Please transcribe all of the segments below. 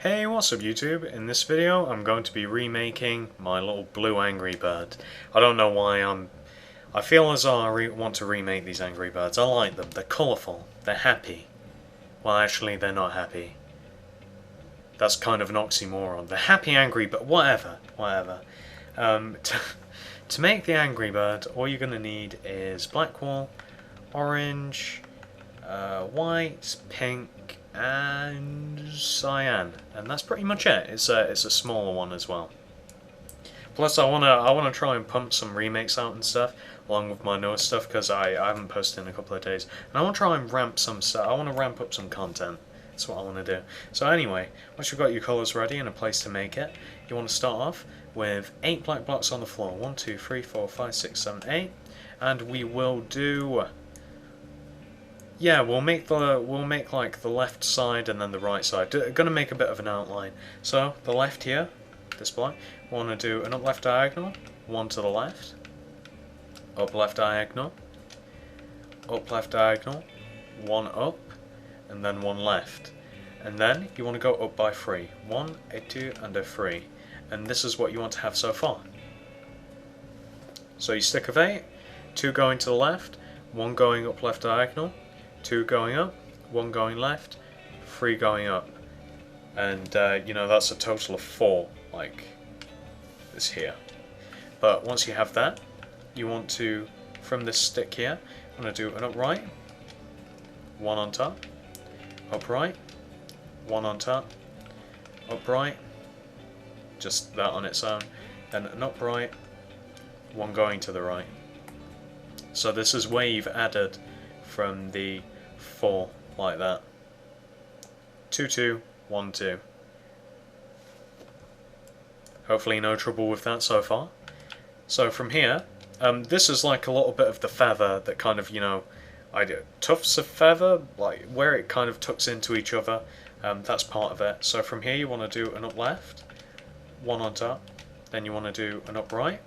Hey, what's up YouTube? In this video I'm going to be remaking my little blue Angry Bird. I don't know why I feel as though I want to remake these Angry Birds. I like them, they're colourful, they're happy. Well actually they're not happy. That's kind of an oxymoron. They're happy Angry Bird, whatever. To make the Angry Bird, all you're going to need is black wool, orange, white, pink, and cyan, and that's pretty much it. It's a smaller one as well. Plus, I wanna try and pump some remakes out and stuff along with my newest stuff because I haven't posted in a couple of days, and I want to try and ramp some stuff. I want to ramp up some content. That's what I want to do. So anyway, once you've got your colours ready and a place to make it, you want to start off with 8 black blocks on the floor. 1, 2, 3, 4, 5, 6, 7, 8, and we will do. Yeah, we'll make like the left side and then the right side. Gonna make a bit of an outline. So the left here, this block, we want to do an up left diagonal, 1 to the left, up left diagonal, 1 up, and then 1 left. And then you want to go up by 3. 1, a 2, and a 3. And this is what you want to have so far. So you stick of 8, 2 going to the left, 1 going up left diagonal, 2 going up, 1 going left, 3 going up, and you know, that's a total of 4, like this here. But once you have that, you want to, from this stick here, you want to do an upright, 1 on top, upright, 1 on top, upright, just that on its own, then an upright, 1 going to the right. So this is where you've added from the 4 like that. 2, 2, 1, 2. Hopefully no trouble with that so far. So from here, this is like a little bit of the feather that kind of, you know, tufts of feather, like where it kind of tucks into each other. That's part of it. So from here you want to do an up left, 1 on top, then you want to do an up right,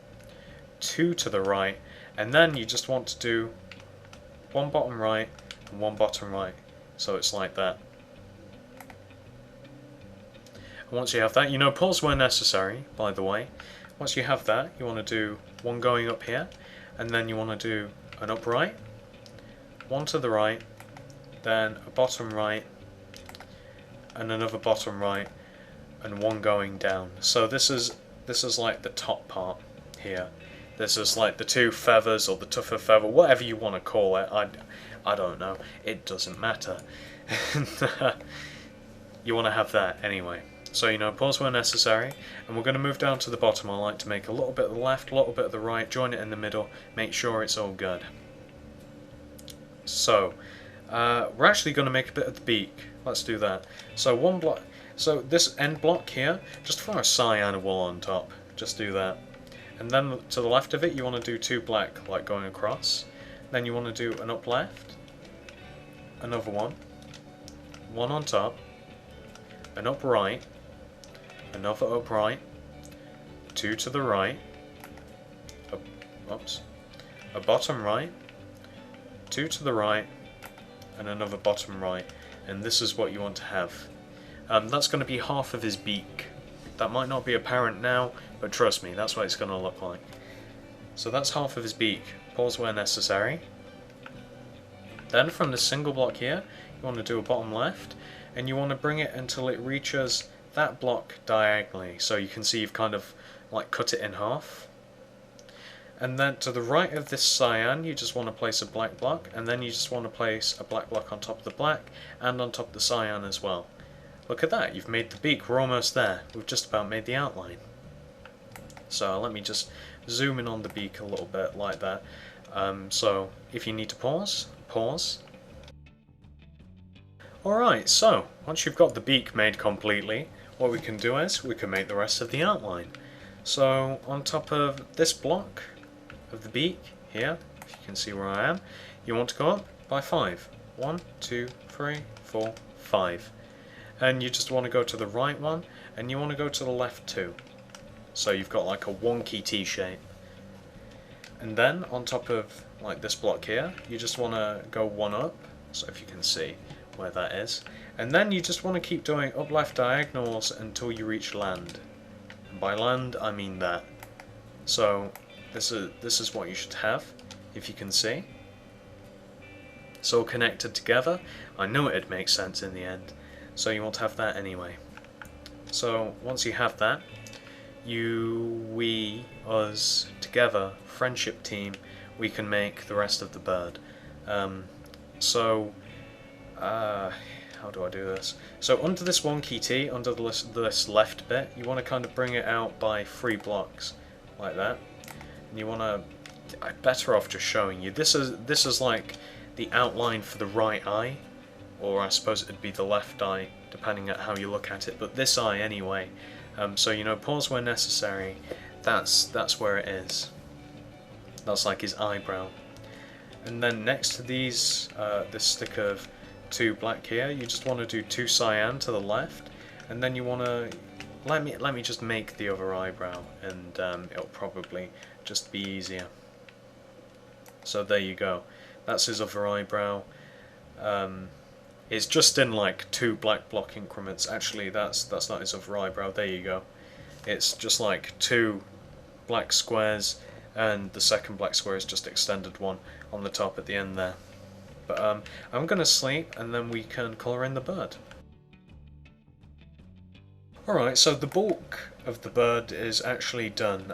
2 to the right, and then you just want to do 1 bottom right and 1 bottom right. So it's like that. And once you have that, you know, pause where necessary, by the way. Once you have that, you want to do 1 going up here, and then you want to do an up right, 1 to the right, then a bottom right, and another bottom right, and 1 going down. So this is like the top part here. This is like the 2 feathers or the tougher feather, whatever you want to call it. I don't know. It doesn't matter. You want to have that anyway. So, you know, pause where necessary, and we're going to move down to the bottom. I like to make a little bit of the left, a little bit of the right, join it in the middle, make sure it's all good. So, we're actually going to make a bit of the beak. Let's do that. So 1 block. So this end block here, just throw a cyan wool on top. Just do that. And then to the left of it, you want to do 2 black, like going across. Then you want to do an up left, another 1 on top, an up right, another up right, 2 to the right, a bottom right, 2 to the right, and another bottom right. And this is what you want to have. That's going to be half of his beak. That might not be apparent now, but trust me, that's what it's going to look like. So that's half of his beak. Pause where necessary. Then from this single block here, you want to do a bottom left, and you want to bring it until it reaches that block diagonally. So you can see you've kind of like cut it in half. And then to the right of this cyan, you just want to place a black block, and then you just want to place a black block on top of the black, and on top of the cyan as well. Look at that, you've made the beak, we're almost there. We've just about made the outline. So let me just zoom in on the beak a little bit, like that. So if you need to pause, pause. Alright, so once you've got the beak made completely, what we can do is we can make the rest of the outline. So on top of this block of the beak here, if you can see where I am, you want to go up by 5. 1, 2, 3, 4, 5. And you just want to go to the right one, and you want to go to the left too. So you've got like a wonky T shape. And then on top of like this block here, you just want to go 1 up. So if you can see, where that is. And then you just want to keep doing up left diagonals until you reach land. And by land, I mean that. So this is what you should have, if you can see. It's all connected together. I knew it'd make sense in the end. So you want to have that anyway. So once you have that, you, we, us, together, friendship team, we can make the rest of the bird. How do I do this? So under this one key T, under this left bit, you want to kind of bring it out by 3 blocks, like that. And you want to, I'm better off just showing you. This is like the outline for the right eye, or I suppose it'd be the left eye, depending on how you look at it. But this eye anyway. So you know, pause where necessary. That's where it is. That's like his eyebrow. And then next to these, this stick of 2 black here, you just want to do 2 cyan to the left, and then you want to let me just make the other eyebrow, and it'll probably just be easier. So there you go. That's his other eyebrow. It's just in like 2 black block increments. Actually, that's not his other eyebrow. There you go. It's just like 2 black squares, and the second black square is just extended one on the top at the end there. But I'm gonna sleep, and then we can colour in the bird. Alright, so the bulk of the bird is actually done.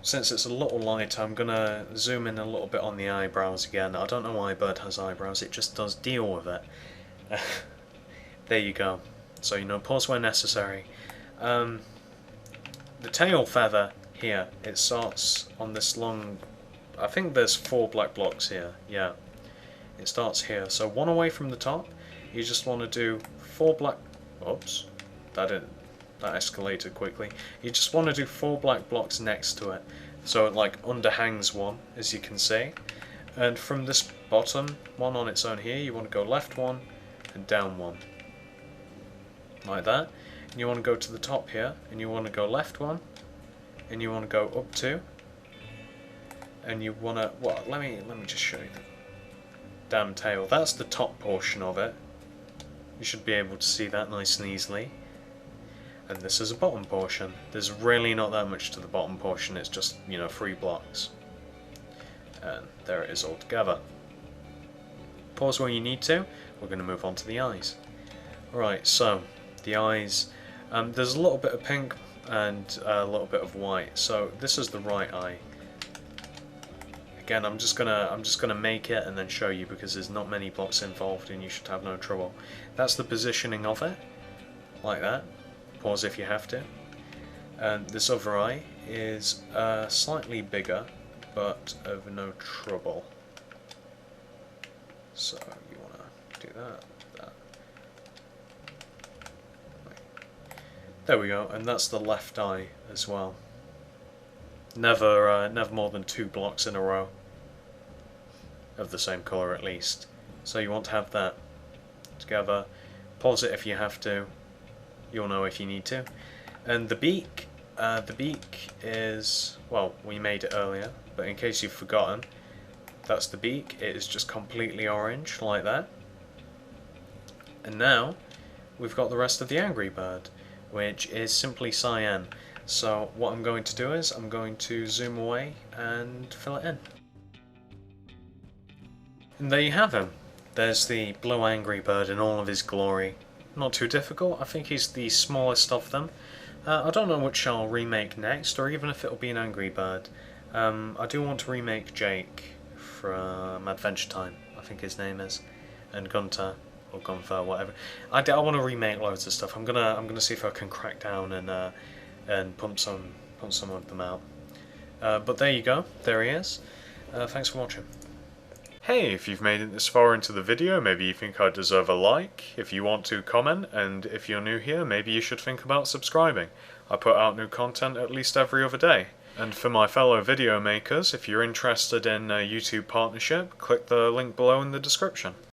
Since it's a little light, I'm gonna zoom in a little bit on the eyebrows again. I don't know why a bird has eyebrows, it just does. Deal with it. There you go. So, you know, pause where necessary. The tail feather here, it starts on this long, I think there's 4 black blocks here, yeah. It starts here, so 1 away from the top, you just want to do 4 black, oops, that escalated quickly. You just want to do 4 black blocks next to it, so it like underhangs one, as you can see. And from this bottom one on its own here, you want to go left 1 and down 1, like that. And you want to go to the top here, and you want to go left 1, and you want to go up 2, and you want to, well, let me just show you the damn tail. That's the top portion of it. You should be able to see that nice and easily. And this is a bottom portion. There's really not that much to the bottom portion, it's just, you know, 3 blocks. And there it is all together. Pause where you need to. We're going to move on to the eyes. Alright, so the eyes, there's a little bit of pink and a little bit of white. So this is the right eye. Again, I'm just gonna make it and then show you, because there's not many blocks involved and you should have no trouble. That's the positioning of it, like that. Pause if you have to. And this other eye is slightly bigger, but of no trouble. So you wanna do that. There we go, and that's the left eye as well. Never more than 2 blocks in a row of the same colour at least. So you want to have that together. Pause it if you have to. You'll know if you need to. And the beak is, well, we made it earlier, but in case you've forgotten, that's the beak. It is just completely orange, like that. And now we've got the rest of the angry bird, which is simply cyan. So what I'm going to do is I'm going to zoom away and fill it in. And there you have him. There's the blue angry bird in all of his glory. Not too difficult. I think he's the smallest of them. I don't know which I'll remake next, or even if it'll be an angry bird. I do want to remake Jake from Adventure Time, I think his name is, and Gunter or Gunther, whatever. I want to remake loads of stuff. I'm gonna see if I can crack down and pump some of them out. But there you go. There he is. Thanks for watching. Hey, if you've made it this far into the video, maybe you think I deserve a like. If you want to, comment, and if you're new here, maybe you should think about subscribing. I put out new content at least every other day. And for my fellow video makers, if you're interested in a YouTube partnership, click the link below in the description.